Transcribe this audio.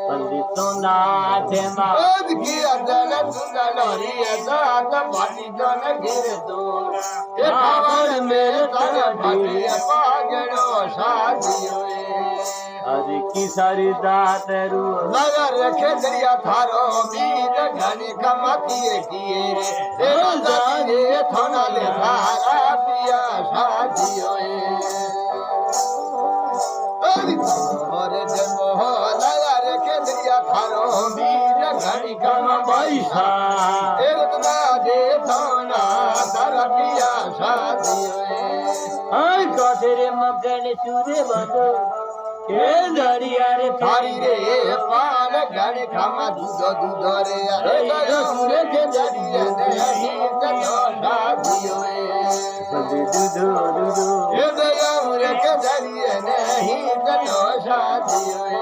पंडितों नाथ माँ की अदल सुंदरी दात भाटी जन गिर दो ये खबर मेरे तर भाटी पागड़ो शादियो हरि की सारी दात रू नगर रखे दरिया थारो मीर घने कमातिए किए तेरा जाने थाना ले थारा पिया शादियो और जब हो नगर रखे दरिया थारो मीर घने बैठा तेरा दे थाना तारा पिया शादियो हाय कथेरे मगन सूरे बंदो के दरिया रे थारी रे पान घड़ खामा दूध दूध रे अरे सुरे के जरिए दही चलो शादियो दूधो दूधो ये दया मुरे के जरिए नहीं चलो शादियो